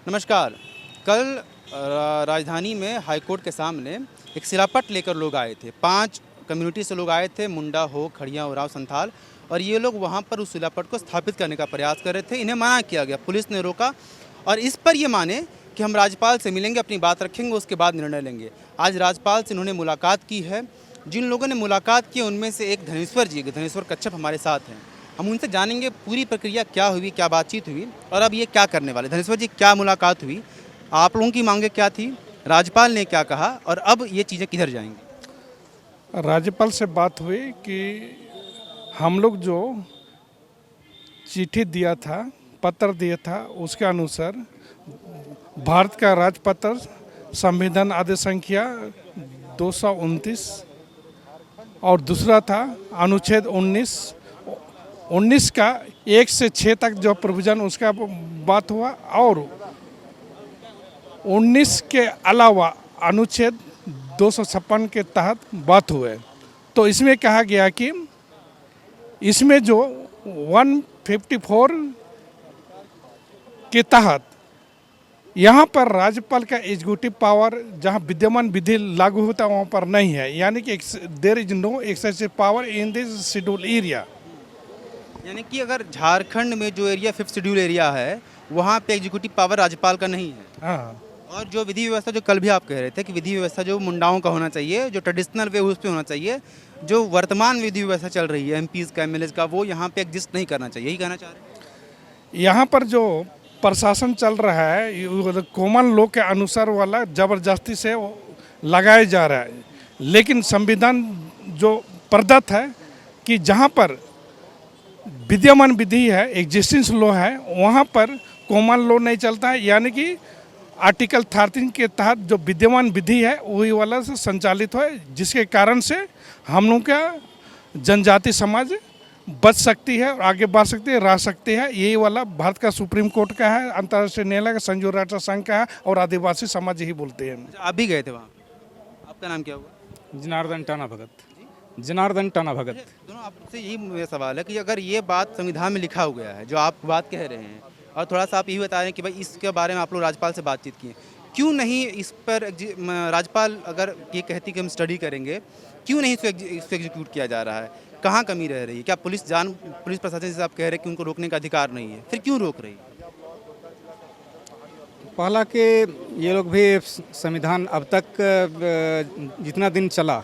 नमस्कार। कल राजधानी में हाईकोर्ट के सामने एक सिरापट लेकर लोग आए थे। 5 कम्युनिटी से लोग आए थे, मुंडा हो, खड़िया, उरांव, संथाल, और ये लोग वहाँ पर उस सिरापट को स्थापित करने का प्रयास कर रहे थे। इन्हें मना किया गया, पुलिस ने रोका और इस पर ये माने कि हम राज्यपाल से मिलेंगे, अपनी बात रखेंगे, उसके बाद निर्णय लेंगे। आज राज्यपाल से इन्होंने मुलाकात की है। जिन लोगों ने मुलाकात की उनमें से एक धनेश्वर जी, धनेश्वर कच्छप हमारे साथ हैं। हम उनसे जानेंगे पूरी प्रक्रिया क्या हुई, क्या बातचीत हुई और अब ये क्या करने वाले। धनेश्वर जी, क्या मुलाकात हुई, आप लोगों की मांगे क्या थी, राज्यपाल ने क्या कहा और अब ये चीज़ें किधर जाएंगी? राज्यपाल से बात हुई कि हम लोग जो चिट्ठी दिया था, पत्र दिया था, उसके अनुसार भारत का राजपत्र संविधान आदेश संख्या 229 और दूसरा था अनुच्छेद 19 का 1 से 6 तक जो प्रोविज़न उसका बात हुआ और 19 के अलावा अनुच्छेद 256 के तहत बात हुए। तो इसमें कहा गया कि इसमें जो 154 के तहत यहाँ पर राज्यपाल का एग्जीक्यूटिव पावर जहाँ विद्यमान विधि लागू होता है वहाँ पर नहीं है, यानी कि there is no excessive power in this schedule area. यानी कि अगर झारखंड में जो एरिया 5th शेड्यूल एरिया है वहाँ पे एग्जीक्यूटिव पावर राज्यपाल का नहीं है। हाँ, और जो विधि व्यवस्था, जो कल भी आप कह रहे थे कि विधि व्यवस्था जो मुंडाओं का होना चाहिए, जो ट्रेडिशनल वे उस पे होना चाहिए, जो वर्तमान विधि व्यवस्था चल रही है एमपीज़ का, एमएलएज़ का, वो यहाँ पे एग्जिस्ट नहीं करना चाहिए, यही कहना चाह रहे हैं? यहाँ पर जो प्रशासन चल रहा है ये कॉमन लॉ के अनुसार वाला ज़बरदस्ती से वो लगाया जा रहा है, लेकिन संविधान जो प्रदत्त है कि जहाँ पर विद्यमान विधि है, एग्जिस्टिंग लॉ है, वहाँ पर कॉमन लॉ नहीं चलता है, यानी कि आर्टिकल 13 के तहत जो विद्यमान विधि है वही वाला से संचालित हो, जिसके कारण से हम लोग का जनजाति समाज बच सकती है और आगे बढ़ सकती है, रह सकती है। यही वाला भारत का सुप्रीम कोर्ट का है, अंतर्राष्ट्रीय न्यायालय का, संयुक्त राष्ट्र संघ का है और आदिवासी समाज यही बोलते हैं। अच्छा, आप भी गए थे वहाँ पे, आपका नाम क्या हुआ? जनार्दन टाना भगत। जनार्दन टाना भगत। दोनों आपसे यही मेरा सवाल है कि अगर ये बात संविधान में लिखा हो गया है, जो आप बात कह रहे हैं, और थोड़ा सा आप यही बता रहे हैं कि भाई इसके बारे में आप लोग राज्यपाल से बातचीत किए, क्यों नहीं इस पर राज्यपाल अगर ये कहती कि हम स्टडी करेंगे, क्यों नहीं इसको एग्जीक्यूट किया जा रहा है? कहाँ कमी रह रही है? क्या पुलिस प्रशासन से आप कह रहे हैं कि उनको रोकने का अधिकार नहीं है, फिर क्यों रोक रही है? पहला कि ये लोग भी संविधान अब तक जितना दिन चला,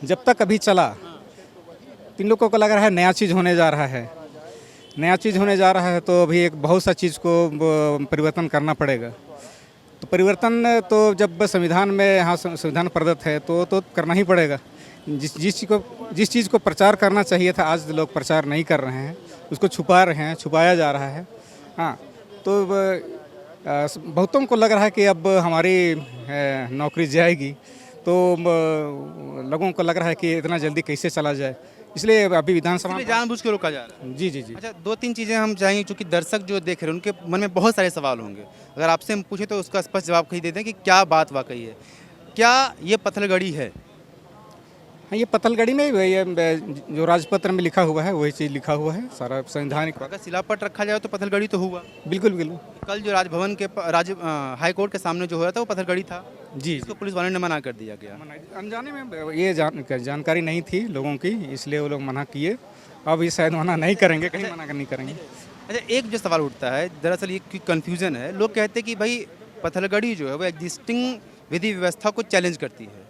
जब तक अभी चला, तीन लोगों को लग रहा है नया चीज़ होने जा रहा है, नया चीज़ होने जा रहा है, तो अभी एक बहुत सा चीज़ को परिवर्तन करना पड़ेगा। तो परिवर्तन तो जब संविधान में यहाँ संविधान प्रदत्त है तो करना ही पड़ेगा। जिस चीज़ को प्रचार करना चाहिए था आज लोग प्रचार नहीं कर रहे हैं, उसको छुपा रहे हैं, छुपाया जा रहा है। हाँ, तो बहुतों को लग रहा है कि अब हमारी नौकरी जाएगी, तो लोगों को लग रहा है कि इतना जल्दी कैसे चला जाए, इसलिए अभी विधानसभा में जानबूझ के रोका जा रहा है। जी जी जी। अच्छा, 2-3 चीज़ें हम चाहेंगे, क्योंकि दर्शक जो देख रहे हैं उनके मन में बहुत सारे सवाल होंगे। अगर आपसे हम पूछे तो उसका स्पष्ट जवाब कही दे दें कि क्या बात वाकई है। क्या ये पत्थलगड़ी है? हाँ, ये पत्थलगड़ी में ये जो राजपत्र में लिखा हुआ है वही चीज़ लिखा हुआ है, सारा संवैधानिक। अगर सिलापट रखा जाए तो पत्थलगड़ी तो हुआ। बिल्कुल बिल्कुल। कल जो राजभवन के हाई कोर्ट के सामने जो हो रहा था वो पत्थलगड़ी था, जी, इसको पुलिस वालों ने मना कर दिया गया। अनजाने में ये जानकारी नहीं थी लोगों की, इसलिए वो लोग मना किए। अब ये शायद मना नहीं करेंगे, कहीं मना नहीं करेंगे। अच्छा, एक जो सवाल उठता है, दरअसल ये कन्फ्यूज़न है, लोग कहते हैं कि भाई पत्थलगड़ी जो है वो एग्जिस्टिंग विधि व्यवस्था को चैलेंज करती है।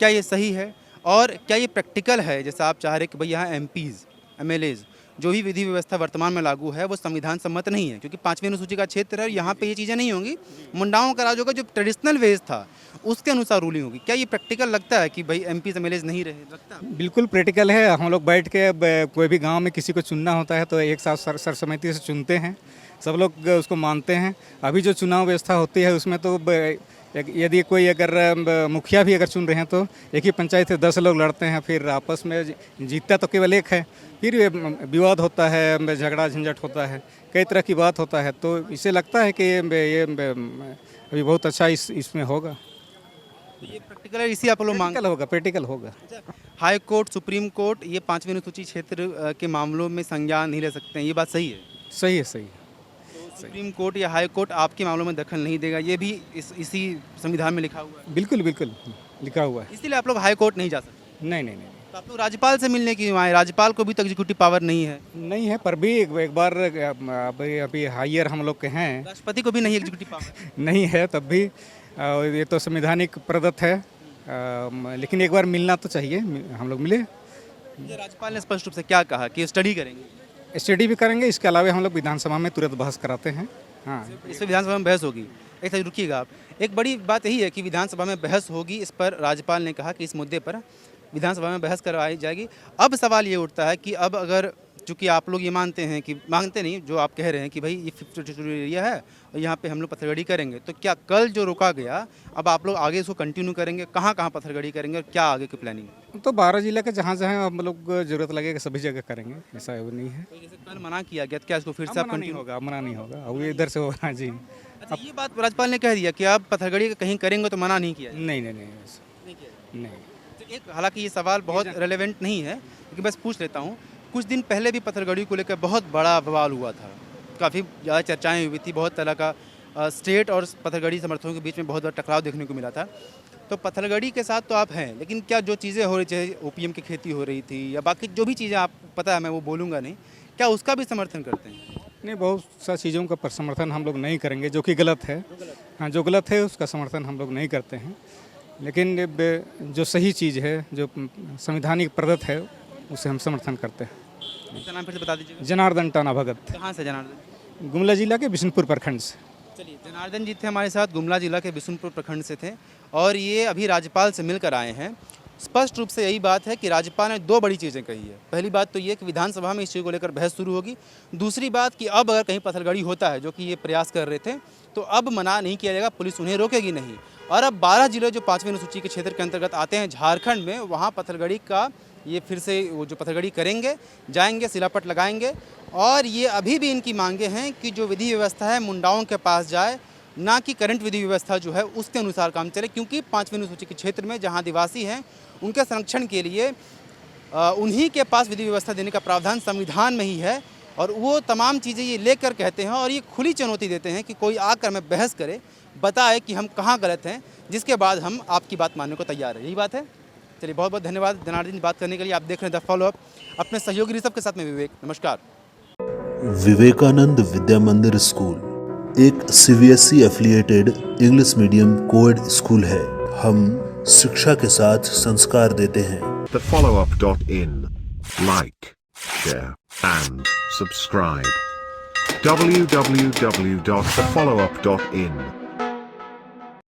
क्या ये सही है और क्या ये प्रैक्टिकल है? जैसा आप चाह रहे कि भाई यहाँ एमपीज़, एमएलएज़, जो भी विधि व्यवस्था वर्तमान में लागू है वो संविधान सम्मत नहीं है, क्योंकि 5वीं अनुसूची का क्षेत्र है और यहाँ पे ये चीज़ें नहीं होंगी। मुंडाओं का राज होगा, जो ट्रेडिशनल वेज था उसके अनुसार रूलिंग होगी। क्या ये प्रैक्टिकल लगता है कि भाई एमपीज़, एमएलएज़ नहीं रहे? लगता है बिल्कुल प्रैक्टिकल है। हम लोग बैठ के कोई भी गांव में किसी को चुनना होता है तो एक साथ सर्वसम्मति से चुनते हैं, सब लोग उसको मानते हैं। अभी जो चुनाव व्यवस्था होती है उसमें तो यदि कोई अगर मुखिया भी अगर चुन रहे हैं तो एक ही पंचायत से 10 लोग लड़ते हैं, फिर आपस में जीतता तो केवल एक है, फिर विवाद होता है, झगड़ा झंझट होता है, कई तरह की बात होता है। तो इसे लगता है कि ये अभी बहुत अच्छा इसमें होगा। ये प्रैक्टिकल है, इसी आप लोग मांग प्रैक्टिकल होगा। हाई कोर्ट, सुप्रीम कोर्ट ये 5वीं अनुसूची क्षेत्र के मामलों में संज्ञान नहीं ले सकते हैं, ये बात सही है? सही है, सही है। सुप्रीम कोर्ट या हाई कोर्ट आपके मामलों में दखल नहीं देगा, ये भी इसी संविधान में लिखा हुआ है। बिल्कुल बिल्कुल लिखा हुआ है। इसीलिए आप लोग हाई कोर्ट नहीं जा सकते। नहीं नहीं नहीं तो आप लोग राज्यपाल से मिलने क्यों आए? राज्यपाल को भी तो एग्जीक्यूटिव पावर नहीं है, नहीं है, पर भी एक बार अभी हायर हम लोग के हैं, राष्ट्रपति को भी नहीं एग्जीक्यूटिव पावर। नहीं है तब भी ये तो संवैधानिक प्रदत्त है, लेकिन एक बार मिलना तो चाहिए, हम लोग मिले। ये राज्यपाल ने स्पष्ट रूप से क्या कहा कि स्टडी करेंगे, स्टडी भी करेंगे, इसके अलावा हम लोग विधानसभा में तुरंत बहस कराते हैं। हाँ, इस पर विधानसभा में बहस होगी। एक साथ रुकिएगा आप, एक बड़ी बात यही है कि विधानसभा में बहस होगी, इस पर राज्यपाल ने कहा कि इस मुद्दे पर विधानसभा में बहस करवाई जाएगी। अब सवाल ये उठता है कि अब अगर चूँकि आप लोग ये मानते हैं कि मांगते नहीं, जो आप कह रहे हैं कि भाई ये 52 एरिया है और यहाँ पे हम लोग पत्थरगड़ी करेंगे, तो क्या कल जो रोका गया अब आप लोग आगे इसको कंटिन्यू करेंगे? कहाँ कहाँ पत्थरगड़ी करेंगे और क्या आगे की प्लानिंग? तो 12 जिला के जहाँ जहाँ हम लोग जरूरत लगेगा सभी जगह करेंगे, ऐसा वो नहीं है। तो जैसे कल मना किया गया, तो क्या इसको फिर से आप मना नहीं कंटिन्यू? होगा, मना नहीं होगा, अब इधर से होगा जी। अच्छा, ये बात राज्यपाल ने कह दिया कि आप पत्थरगड़ी कहीं करेंगे तो मना नहीं किया जाएगा। नहीं नहीं नहीं नहीं किया जाएगा। नहीं, तो एक हालांकि ये सवाल बहुत रेलेवेंट नहीं है, लेकिन बस पूछ लेता हूँ। कुछ दिन पहले भी पत्थरगड़ी को लेकर बहुत बड़ा बवाल हुआ था, काफ़ी ज़्यादा चर्चाएं हुई थी, बहुत तरह का स्टेट और पत्थरगड़ी समर्थकों के बीच में बहुत बड़ा टकराव देखने को मिला था। तो पत्थरगड़ी के साथ तो आप हैं, लेकिन क्या जो चीज़ें हो रही, चाहे ओपीएम की खेती हो रही थी या बाकी जो भी चीज़ें आप पता है, मैं वो बोलूँगा नहीं, क्या उसका भी समर्थन करते हैं? नहीं, बहुत सा चीज़ों का समर्थन हम लोग नहीं करेंगे जो कि गलत है। हाँ, जो गलत है उसका समर्थन हम लोग नहीं करते हैं, लेकिन जो सही चीज़ है, जो संवैधानिक प्रदत्त है, उसे हम समर्थन करते हैं। उसका नाम फिर से बता दीजिएगा। जनार्दन टाना भगत, कहाँ से जनार्दन? गुमला जिला के बिशनपुर प्रखंड से। चलिए, जनार्दन जी थे हमारे साथ, गुमला जिला के बिशुनपुर प्रखंड से थे और ये अभी राज्यपाल से मिलकर आए हैं। स्पष्ट रूप से यही बात है कि राज्यपाल ने दो बड़ी चीज़ें कही है। पहली बात तो ये कि विधानसभा में इस चीज़ को लेकर बहस शुरू होगी। दूसरी बात कि अब अगर कहीं पत्थरगड़ी होता है, जो कि ये प्रयास कर रहे थे, तो अब मना नहीं किया जाएगा, पुलिस उन्हें रोकेगी नहीं। और अब 12 जिले जो 5वीं अनुसूची के क्षेत्र के अंतर्गत आते हैं झारखंड में, वहाँ पत्थरगड़ी का ये फिर से वो जो पत्थरगड़ी करेंगे, जाएंगे, शिलापट लगाएंगे। और ये अभी भी इनकी मांगे हैं कि जो विधि व्यवस्था है मुंडाओं के पास जाए, ना कि करंट विधि व्यवस्था जो है उसके अनुसार काम चले, क्योंकि 5वीं अनुसूची के क्षेत्र में जहाँ आदिवासी हैं उनके संरक्षण के लिए उन्हीं के पास विधि व्यवस्था देने का प्रावधान संविधान में ही है। और वो तमाम चीज़ें ये लेकर कहते हैं और ये खुली चुनौती देते हैं कि कोई आकर हमें बहस करे, बताए कि हम कहाँ गलत हैं, जिसके बाद हम आपकी बात मानने को तैयार है। यही बात है। चलिए, बहुत बहुत धन्यवाद जनार्दन जी बात करने के लिए। आप देख रहे हैं द फॉलो अप, अपने सहयोगी ऋषभ के साथ में विवेक। नमस्कार। विवेकानंद विद्या मंदिर स्कूल एक CBSE affiliated English medium coed school है। हम शिक्षा के साथ संस्कार देते हैं। thefollowup.in. Like, share, and subscribe. www.thefollowup.in